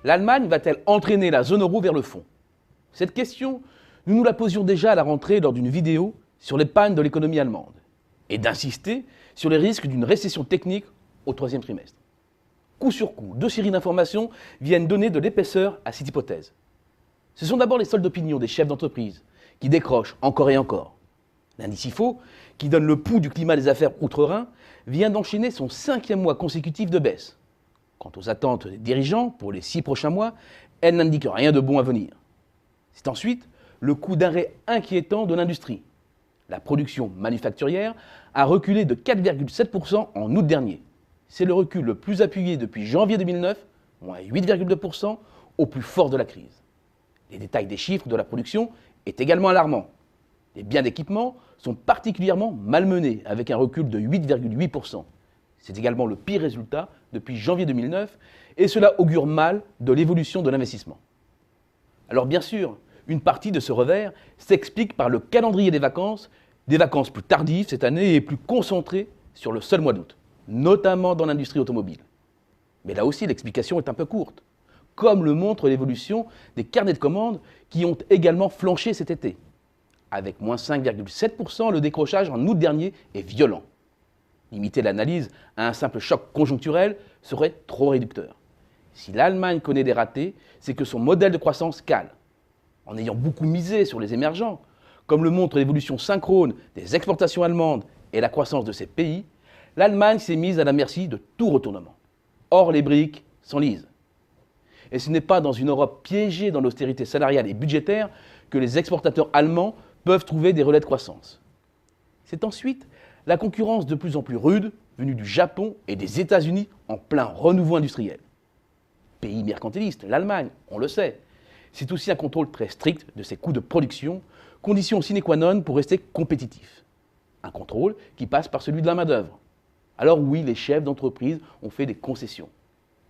L'Allemagne va-t-elle entraîner la zone euro vers le fond? Cette question, nous nous la posions déjà à la rentrée lors d'une vidéo sur les pannes de l'économie allemande et d'insister sur les risques d'une récession technique au troisième trimestre. Coup sur coup, deux séries d'informations viennent donner de l'épaisseur à cette hypothèse. Ce sont d'abord les soldes d'opinion des chefs d'entreprise qui décrochent encore et encore. L'indice IFO, qui donne le pouls du climat des affaires outre-Rhin, vient d'enchaîner son 5e mois consécutif de baisse. Quant aux attentes des dirigeants pour les 6 prochains mois, elles n'indiquent rien de bon à venir. C'est ensuite le coup d'arrêt inquiétant de l'industrie. La production manufacturière a reculé de 4,7% en août dernier. C'est le recul le plus appuyé depuis janvier 2009, moins 8,2%, au plus fort de la crise. Les détails des chiffres de la production est également alarmant. Les biens d'équipement sont particulièrement malmenés, avec un recul de 8,8%. C'est également le pire résultat depuis janvier 2009, et cela augure mal de l'évolution de l'investissement. Alors bien sûr, une partie de ce revers s'explique par le calendrier des vacances plus tardives cette année et plus concentrées sur le seul mois d'août, notamment dans l'industrie automobile. Mais là aussi, l'explication est un peu courte, comme le montre l'évolution des carnets de commandes qui ont également flanché cet été. Avec moins 5,7%, le décrochage en août dernier est violent. Limiter l'analyse à un simple choc conjoncturel serait trop réducteur. Si l'Allemagne connaît des ratés, c'est que son modèle de croissance cale. En ayant beaucoup misé sur les émergents, comme le montre l'évolution synchrone des exportations allemandes et la croissance de ces pays, l'Allemagne s'est mise à la merci de tout retournement. Or, les briques s'enlisent. Et ce n'est pas dans une Europe piégée dans l'austérité salariale et budgétaire que les exportateurs allemands peuvent trouver des relais de croissance. C'est ensuite la concurrence de plus en plus rude venue du Japon et des États-Unis en plein renouveau industriel. Pays mercantiliste, l'Allemagne, on le sait. C'est aussi un contrôle très strict de ses coûts de production, condition sine qua non pour rester compétitif. Un contrôle qui passe par celui de la main-d'œuvre. Alors oui, les chefs d'entreprise ont fait des concessions.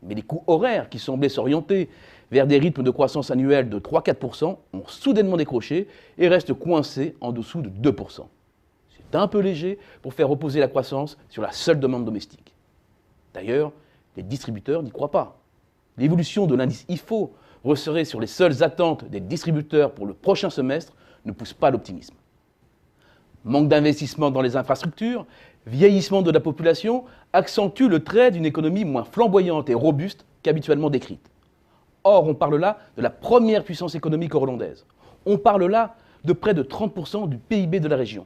Mais les coûts horaires qui semblaient s'orienter vers des rythmes de croissance annuelle de 3-4% ont soudainement décroché et restent coincés en dessous de 2%. C'est un peu léger pour faire reposer la croissance sur la seule demande domestique. D'ailleurs, les distributeurs n'y croient pas. L'évolution de l'indice IFO, resserré sur les seules attentes des distributeurs pour le prochain semestre, ne pousse pas l'optimisme. Manque d'investissement dans les infrastructures, vieillissement de la population accentue le trait d'une économie moins flamboyante et robuste qu'habituellement décrite. Or, on parle là de la première puissance économique hollandaise. On parle là de près de 30% du PIB de la région.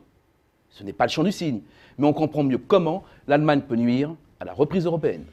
Ce n'est pas le champ du cygne, mais on comprend mieux comment l'Allemagne peut nuire à la reprise européenne.